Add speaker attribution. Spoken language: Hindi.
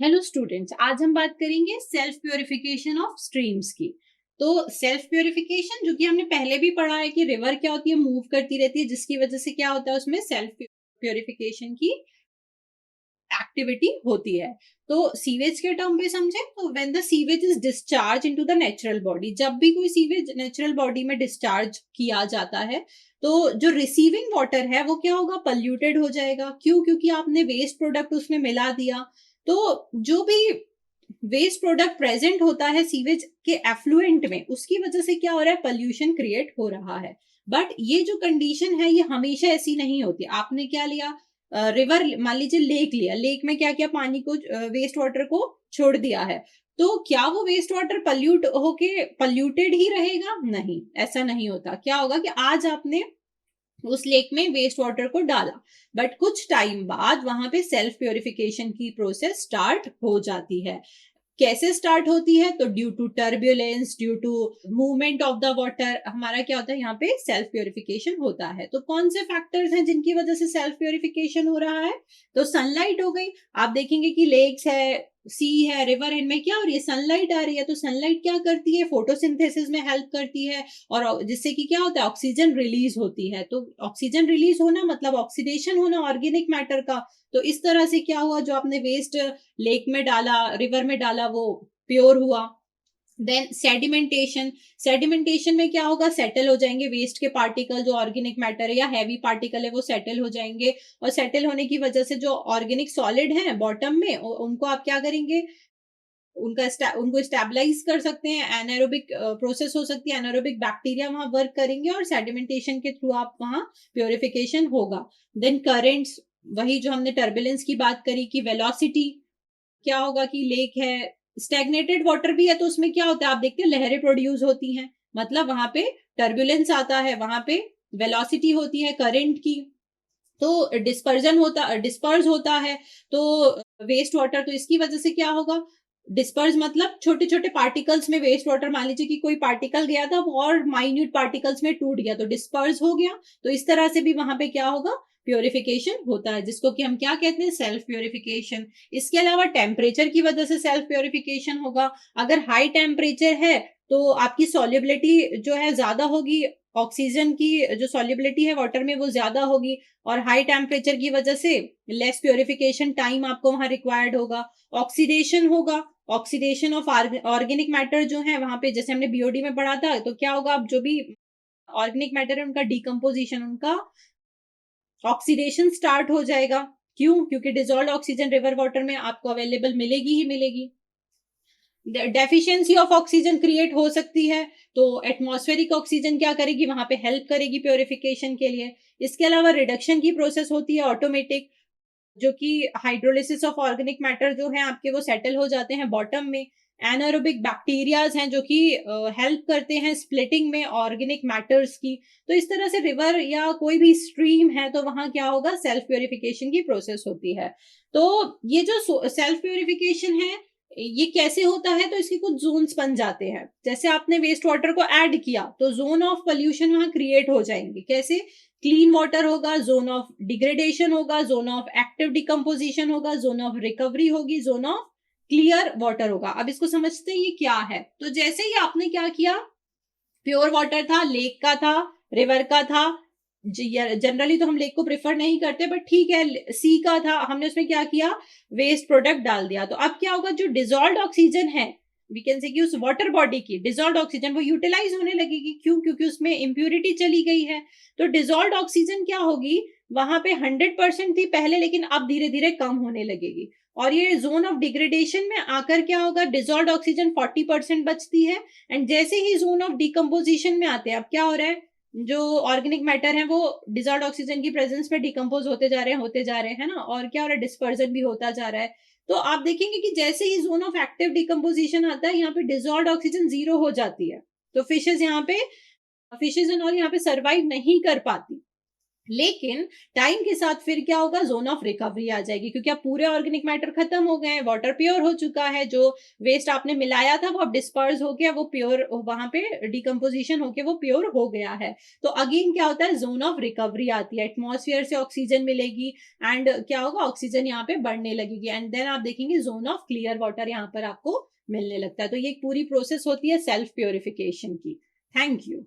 Speaker 1: हेलो स्टूडेंट्स, आज हम बात करेंगे सेल्फ प्योरिफिकेशन ऑफ स्ट्रीम्स की। तो सेल्फ प्योरिफिकेशन जो कि हमने पहले भी पढ़ा है कि रिवर क्या होती है, मूव करती रहती है, जिसकी वजह से क्या होता है उसमें सेल्फ प्योरिफिकेशन की एक्टिविटी होती है। तो सीवेज के टर्म पे समझे तो when the sewage is discharge into the natural body, जब भी कोई सीवेज नेचुरल बॉडी में डिस्चार्ज किया जाता है तो जो रिसीविंग वाटर है वो क्या होगा, पल्यूटेड हो जाएगा। क्यों? क्योंकि आपने वेस्ट प्रोडक्ट उसमें मिला दिया। तो जो भी वेस्ट प्रोडक्ट प्रेजेंट होता है सीवेज के एफ्लुएंट में, उसकी वजह से क्या हो रहा है, पॉल्यूशन क्रिएट हो रहा है। बट ये जो कंडीशन है ये हमेशा ऐसी नहीं होती। आपने क्या लिया, रिवर मान लीजिए, लेक लिया, लेक में क्या किया, पानी को, वेस्ट वाटर को छोड़ दिया है। तो क्या वो वेस्ट वाटर पल्यूट होके पल्यूटेड ही रहेगा? नहीं, ऐसा नहीं होता। क्या होगा कि आज आपने उस लेक में वेस्ट वाटर को डाला, बट कुछ टाइम बाद वहां पे सेल्फ प्योरिफिकेशन की प्रोसेस स्टार्ट हो जाती है। कैसे स्टार्ट होती है? तो due to turbulence, due to movement of the water, हमारा क्या होता है यहाँ पे सेल्फ प्योरिफिकेशन होता है। तो कौन से फैक्टर्स हैं जिनकी वजह से सेल्फ प्योरिफिकेशन हो रहा है? तो सनलाइट हो गई। आप देखेंगे कि लेक्स है, सी है, रिवर, इनमें क्या हो रही है, सनलाइट आ रही है। तो सनलाइट क्या करती है, फोटोसिंथेसिस में हेल्प करती है, और जिससे कि क्या होता है, ऑक्सीजन रिलीज होती है। तो ऑक्सीजन रिलीज होना मतलब ऑक्सीडेशन होना ऑर्गेनिक मैटर का। तो इस तरह से क्या हुआ, जो आपने वेस्ट लेक में डाला, रिवर में डाला, वो प्योर हुआ। देन सेडिमेंटेशन, सेडिमेंटेशन में क्या होगा, सेटल हो जाएंगे वेस्ट के पार्टिकल, जो ऑर्गेनिक मैटर है या हैवी पार्टिकल है वो सेटल हो जाएंगे। और सेटल होने की वजह से जो ऑर्गेनिक सॉलिड है बॉटम में, उनको आप क्या करेंगे, उनको स्टेबलाइज कर सकते हैं। एनारोबिक प्रोसेस हो सकती है, एनारोबिक बैक्टीरिया वहां वर्क करेंगे और सेडिमेंटेशन के थ्रू आप वहां प्योरिफिकेशन होगा। देन करेंट्स, वही जो हमने टर्बुलेंस की बात करी कि वेलोसिटी, क्या होगा कि लेक है, स्टैग्नेटेड वाटर भी है, तो उसमें क्या होता है, आप देखते हैं लहरें प्रोड्यूस होती हैं, मतलब वहां पे टर्बुलेंस आता है, वहां पे वेलोसिटी होती है करंट की। तो डिस्पर्स होता है। तो वेस्ट वाटर, तो इसकी वजह से क्या होगा, डिस्पर्स मतलब छोटे छोटे पार्टिकल्स में वेस्ट वाटर, मान लीजिए कि कोई पार्टिकल गया था वो और माइन्यूट पार्टिकल्स में टूट गया तो डिस्पर्स हो गया। तो इस तरह से भी वहां पे क्या होगा, प्योरिफिकेशन होता है, जिसको कि हम क्या कहते हैं, सेल्फ प्योरिफिकेशन। इसके अलावा टेम्परेचर की वजह से सेल्फ प्योरिफिकेशन होगा। अगर हाई टेम्परेचर है तो आपकी सॉल्युबिलिटी जो है ज्यादा होगी, ऑक्सीजन की जो सॉल्युबिलिटी है वाटर में वो ज्यादा होगी, और हाई टेम्परेचर की वजह से लेस प्योरिफिकेशन टाइम आपको वहां रिक्वायर्ड होगा। ऑक्सीडेशन होगा, ऑक्सीडेशन ऑफ ऑर्गेनिक मैटर जो है वहां पे, जैसे हमने बीओडी में पढ़ा था, तो क्या होगा, अब जो भी ऑर्गेनिक मैटर है उनका डिकम्पोजिशन, उनका ऑक्सीडेशन स्टार्ट हो जाएगा। क्यों? क्योंकि डिजोल्व ऑक्सीजन रिवर वाटर में आपको अवेलेबल मिलेगी ही मिलेगी। डेफिशिएंसी ऑफ ऑक्सीजन क्रिएट हो सकती है, तो एटमॉस्फेरिक ऑक्सीजन क्या करेगी, वहां पे हेल्प करेगी प्योरिफिकेशन के लिए। इसके अलावा रिडक्शन की प्रोसेस होती है ऑटोमेटिक, जो कि हाइड्रोलिसिस ऑफ ऑर्गेनिक मैटर जो है आपके, वो सेटल हो जाते हैं बॉटम में। एनारोबिक बैक्टीरियाज हैं जो कि हेल्प करते हैं स्प्लिटिंग में ऑर्गेनिक मैटर्स की। तो इस तरह से रिवर या कोई भी स्ट्रीम है तो वहां क्या होगा, सेल्फ प्योरिफिकेशन की प्रोसेस होती है। तो ये जो सेल्फ प्योरिफिकेशन है ये कैसे होता है, तो इसके कुछ जोन्स बन जाते हैं। जैसे आपने वेस्ट वाटर को ऐड किया तो जोन ऑफ पोल्यूशन वहां क्रिएट हो जाएंगे। कैसे? क्लीन वाटर होगा, जोन ऑफ डिग्रेडेशन होगा, जोन ऑफ एक्टिव डिकम्पोजिशन होगा, जोन ऑफ रिकवरी होगी, जोन ऑफ क्लियर वाटर होगा। अब इसको समझते हैं ये क्या है। तो जैसे ही आपने क्या किया, प्योर वाटर था, लेक का था, रिवर का था, जनरली तो हम लेक को प्रेफर नहीं करते बट ठीक है, सी का था, हमने उसमें क्या किया, वेस्ट प्रोडक्ट डाल दिया। तो अब क्या होगा, जो डिजोल्व ऑक्सीजन है, वी कैन से कि उस वाटर बॉडी की डिजोल्व ऑक्सीजन वो यूटिलाइज होने लगेगी। क्यों? क्योंकि उसमें इम्प्यूरिटी चली गई है। तो डिजोल्व ऑक्सीजन क्या होगी, वहां पे 100% थी पहले, लेकिन अब धीरे धीरे कम होने लगेगी। और ये जोन ऑफ डिग्रेडेशन में आकर क्या होगा, डिजोल्व ऑक्सीजन 40% बचती है। एंड जैसे ही जोन ऑफ डिकम्पोजिशन में आते हैं, अब क्या हो रहा है, जो ऑर्गेनिक मैटर है वो डिजॉल्व ऑक्सीजन की प्रेजेंस में डिकम्पोज होते जा रहे हैं ना, और क्या हो रहा है, डिस्पर्जन भी होता जा रहा है। तो आप देखेंगे कि जैसे ही जोन ऑफ एक्टिव डिकम्पोजिशन आता है, यहाँ पे डिजॉल्व ऑक्सीजन जीरो हो जाती है। तो फिशेज यहाँ पे, फिशेज एंड ऑल यहाँ पे सर्वाइव नहीं कर पाती। लेकिन टाइम के साथ फिर क्या होगा, जोन ऑफ रिकवरी आ जाएगी, क्योंकि अब पूरे ऑर्गेनिक मैटर खत्म हो गए हैं, वाटर प्योर हो चुका है, जो वेस्ट आपने मिलाया था वो अब डिस्पर्स हो गया, वो प्योर वहां पे डिकम्पोजिशन होके वो प्योर हो गया है। तो अगेन क्या होता है, जोन ऑफ रिकवरी आती है, एटमॉस्फेयर से ऑक्सीजन मिलेगी एंड क्या होगा, ऑक्सीजन यहाँ पे बढ़ने लगेगी एंड देन आप देखेंगे जोन ऑफ क्लियर वाटर यहाँ पर आपको मिलने लगता है। तो ये एक पूरी प्रोसेस होती है सेल्फ प्योरिफिकेशन की। Thank you.